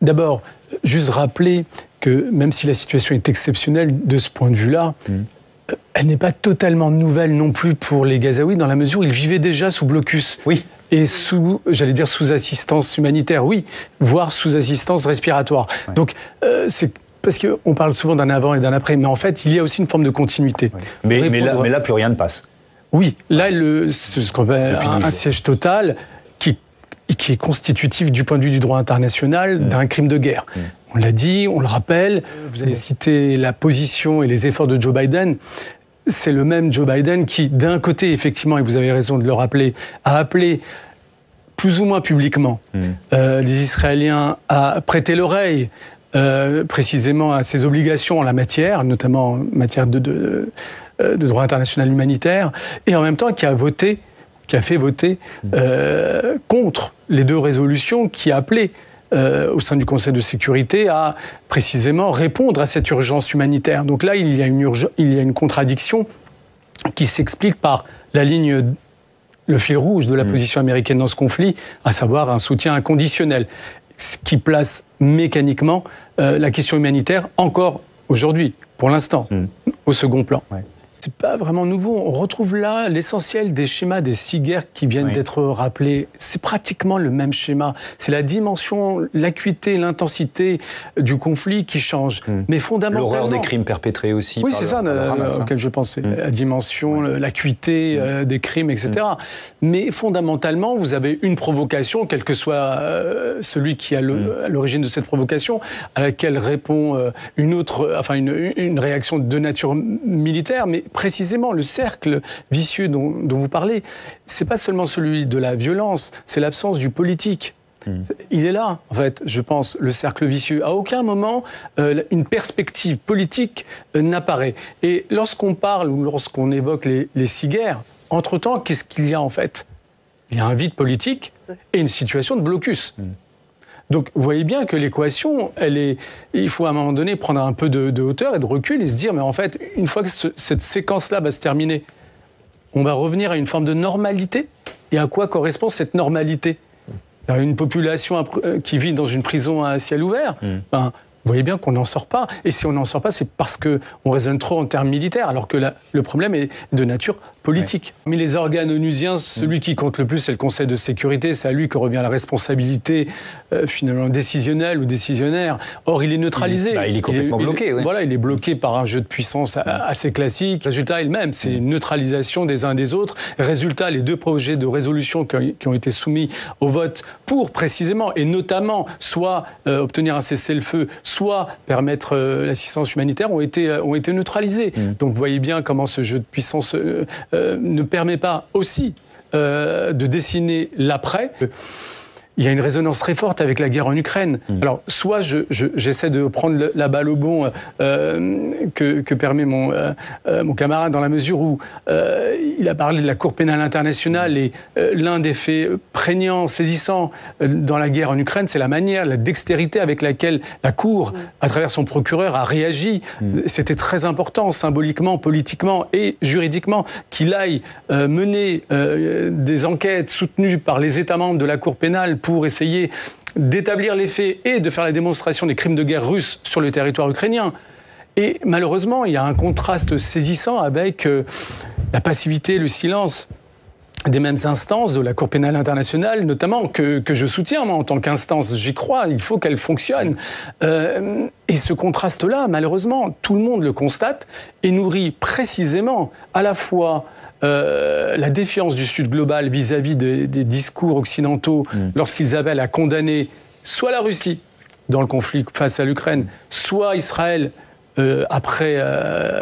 D'abord, juste rappeler que même si la situation est exceptionnelle de ce point de vue-là, elle n'est pas totalement nouvelle non plus pour les Gazaouis, dans la mesure où ils vivaient déjà sous blocus. Oui. Et sous assistance humanitaire, oui, voire sous assistance respiratoire. Ouais. Donc, c'est parce qu'on parle souvent d'un avant et d'un après, mais en fait, il y a aussi une forme de continuité. Oui. Mais là, plus rien ne passe. Oui, là, c'est ce qu'on appelle un siège total qui est constitutif du point de vue du droit international d'un crime de guerre. On l'a dit, on le rappelle, vous avez cité la position et les efforts de Joe Biden. C'est le même Joe Biden qui, d'un côté, effectivement, et vous avez raison de le rappeler, a appelé plus ou moins publiquement les Israéliens à prêter l'oreille précisément à ses obligations en la matière, notamment en matière de droit international humanitaire, et en même temps qui a fait voter contre les deux résolutions qui appelaient au sein du Conseil de sécurité à précisément répondre à cette urgence humanitaire. Donc là, il y a une contradiction qui s'explique par le fil rouge de la position américaine dans ce conflit, à savoir un soutien inconditionnel, ce qui place mécaniquement la question humanitaire encore aujourd'hui, pour l'instant, au second plan. Ouais. C'est pas vraiment nouveau. On retrouve là l'essentiel des schémas des 6 guerres qui viennent d'être rappelés. C'est pratiquement le même schéma. C'est la dimension, l'acuité, l'intensité du conflit qui change. Mais fondamentalement... L'horreur des crimes perpétrés aussi. Oui, c'est ça auquel je pensais. La dimension, l'acuité des crimes, etc. Mais fondamentalement, vous avez une provocation, quel que soit celui qui est à l'origine de cette provocation, à laquelle répond une réaction de nature militaire, mais précisément, le cercle vicieux dont vous parlez, c'est pas seulement celui de la violence, c'est l'absence du politique. Il est là, en fait, je pense, le cercle vicieux. À aucun moment, une perspective politique n'apparaît. Et lorsqu'on parle ou lorsqu'on évoque les 6 guerres, entre-temps, qu'est-ce qu'il y a en fait ? Il y a un vide politique et une situation de blocus. Donc, vous voyez bien que l'équation, il faut à un moment donné prendre un peu de hauteur et de recul et se dire, mais en fait, une fois que cette séquence-là va se terminer, on va revenir à une forme de normalité. Et à quoi correspond cette normalité ? Une population qui vit dans une prison à ciel ouvert, vous voyez bien qu'on n'en sort pas. Et si on n'en sort pas, c'est parce qu'on raisonne trop en termes militaires, alors que le problème est de nature politique. Mais les organes onusiens, celui qui compte le plus, c'est le Conseil de sécurité. C'est à lui que revient la responsabilité finalement décisionnelle ou décisionnaire. Or, il est neutralisé. Il est complètement bloqué. Voilà, il est bloqué par un jeu de puissance assez classique. Le résultat est le même, c'est une neutralisation des uns des autres. Résultat, les 2 projets de résolution qui ont été soumis au vote pour précisément, et notamment, soit obtenir un cessez-le-feu, soit permettre l'assistance humanitaire, ont été neutralisés. Donc, vous voyez bien comment ce jeu de puissance ne permet pas aussi de dessiner l'après. Il y a une résonance très forte avec la guerre en Ukraine. Alors, soit j'essaie de prendre la balle au bond que permet mon camarade, dans la mesure où il a parlé de la Cour pénale internationale, et l'un des faits prégnants, saisissants dans la guerre en Ukraine, c'est la manière, la dextérité avec laquelle la Cour, à travers son procureur, a réagi. C'était très important, symboliquement, politiquement et juridiquement, qu'il aille mener des enquêtes soutenues par les États membres de la Cour pénale pour essayer d'établir les faits et de faire la démonstration des crimes de guerre russes sur le territoire ukrainien. Et malheureusement, il y a un contraste saisissant avec la passivité, le silence des mêmes instances de la Cour pénale internationale, notamment, que je soutiens, moi, en tant qu'instance. J'y crois, il faut qu'elle fonctionne. Et ce contraste-là, malheureusement, tout le monde le constate et nourrit précisément à la fois la défiance du Sud global vis-à-vis des discours occidentaux lorsqu'ils appellent à condamner soit la Russie dans le conflit face à l'Ukraine, soit Israël après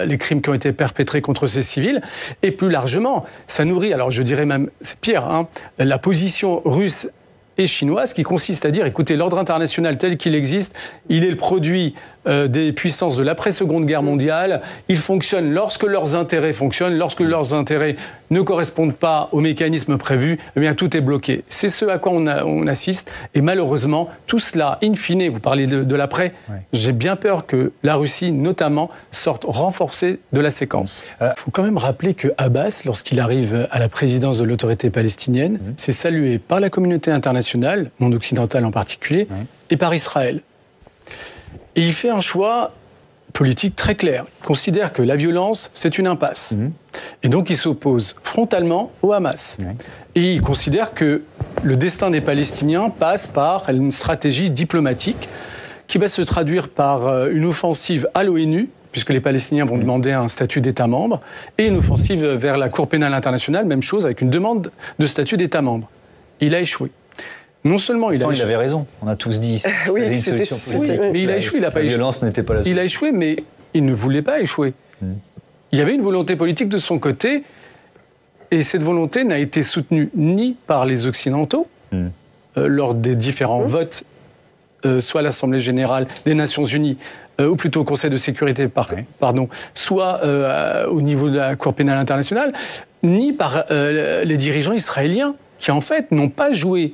les crimes qui ont été perpétrés contre ces civils, et plus largement, ça nourrit, alors je dirais même, c'est pire, la position russe et chinoise qui consiste à dire, écoutez, l'ordre international tel qu'il existe, il est le produit des puissances de l'après-Seconde Guerre mondiale. Ils fonctionnent lorsque leurs intérêts fonctionnent. Lorsque leurs intérêts ne correspondent pas aux mécanismes prévus, eh bien, tout est bloqué. C'est ce à quoi on assiste. Et malheureusement, tout cela, in fine, vous parlez de l'après, j'ai bien peur que la Russie, notamment, sorte renforcée de la séquence. Il faut quand même rappeler que Abbas, lorsqu'il arrive à la présidence de l'autorité palestinienne, c'est salué par la communauté internationale, monde occidental en particulier, et par Israël. Et il fait un choix politique très clair. Il considère que la violence, c'est une impasse. Et donc, il s'oppose frontalement au Hamas. Et il considère que le destin des Palestiniens passe par une stratégie diplomatique qui va se traduire par une offensive à l'ONU, puisque les Palestiniens vont demander un statut d'État membre, et une offensive vers la Cour pénale internationale, même chose, avec une demande de statut d'État membre. Il a échoué. Non seulement il avait raison, on a tous dit oui, une solution politique. Mais il a échoué, il n'a pas échoué. La violence n'était pas la solution. Il a échoué, mais il ne voulait pas échouer. Il y avait une volonté politique de son côté, et cette volonté n'a été soutenue ni par les Occidentaux, lors des différents votes, soit à l'Assemblée générale des Nations Unies, ou plutôt au Conseil de sécurité, soit au niveau de la Cour pénale internationale, ni par les dirigeants israéliens, qui en fait n'ont pas joué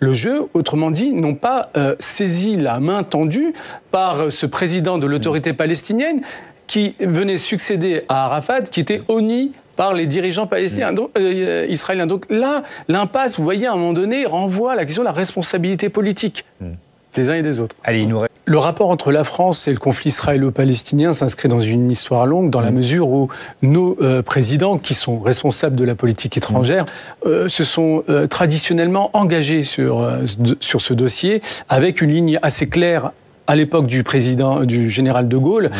le jeu, autrement dit, n'ont pas saisi la main tendue par ce président de l'autorité palestinienne qui venait succéder à Arafat, qui était honni par les dirigeants palestiniens, israéliens. Donc là, l'impasse, vous voyez, à un moment donné, renvoie à la question de la responsabilité politique des uns et des autres. Allez, Le rapport entre la France et le conflit israélo-palestinien s'inscrit dans une histoire longue, dans la mesure où nos présidents, qui sont responsables de la politique étrangère, se sont traditionnellement engagés sur ce dossier, avec une ligne assez claire à l'époque du général de Gaulle,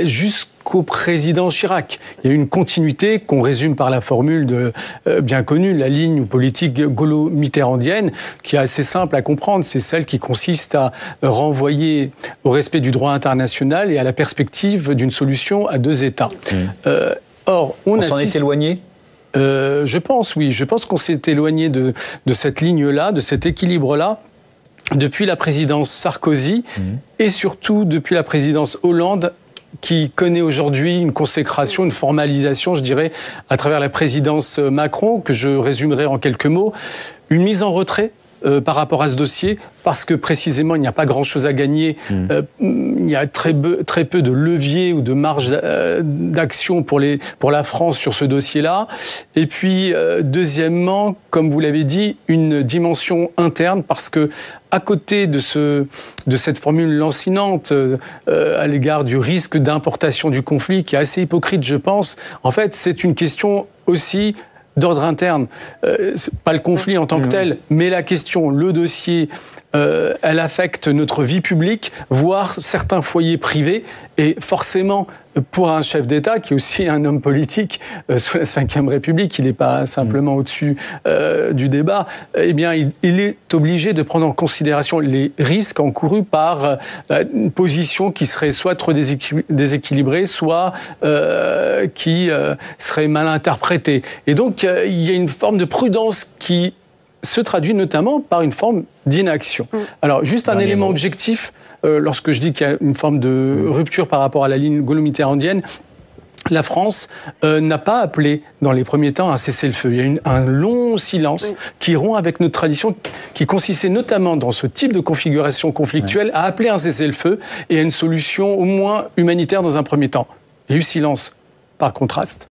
jusqu'au président Chirac. Il y a eu une continuité qu'on résume par la formule bien connue, la ligne politique gaulo-mitterrandienne, qui est assez simple à comprendre. C'est celle qui consiste à renvoyer au respect du droit international et à la perspective d'une solution à deux États. Or, on s'en est éloigné ? Je pense, oui. Je pense qu'on s'est éloigné de cette ligne-là, de cet équilibre-là, depuis la présidence Sarkozy et surtout depuis la présidence Hollande, qui connaît aujourd'hui une consécration, une formalisation, je dirais, à travers la présidence Macron, que je résumerai en quelques mots, une mise en retrait par rapport à ce dossier, parce que précisément il n'y a pas grand-chose à gagner, il y a très peu de leviers ou de marge d'action pour la France sur ce dossier-là. Et puis deuxièmement, comme vous l'avez dit, une dimension interne, parce que à côté de cette formule lancinante à l'égard du risque d'importation du conflit, qui est assez hypocrite, je pense, en fait, c'est une question aussi d'ordre interne. C'est pas le conflit en tant que tel, mais la question, le dossier, elle affecte notre vie publique, voire certains foyers privés. Et forcément, pour un chef d'État, qui est aussi un homme politique sous la Ve République, il n'est pas simplement au-dessus du débat, eh bien, il est obligé de prendre en considération les risques encourus par une position qui serait soit trop déséquilibrée, soit qui serait mal interprétée. Et donc, il y a une forme de prudence qui se traduit notamment par une forme d'inaction. Alors, juste un élément objectif, lorsque je dis qu'il y a une forme de rupture par rapport à la ligne gaulo-mitterrandienne, la France n'a pas appelé, dans les premiers temps, un cessez-le-feu. Il y a eu un long silence qui rompt avec notre tradition, qui consistait notamment dans ce type de configuration conflictuelle à appeler un cessez-le-feu et à une solution au moins humanitaire dans un premier temps. Il y a eu silence, par contraste.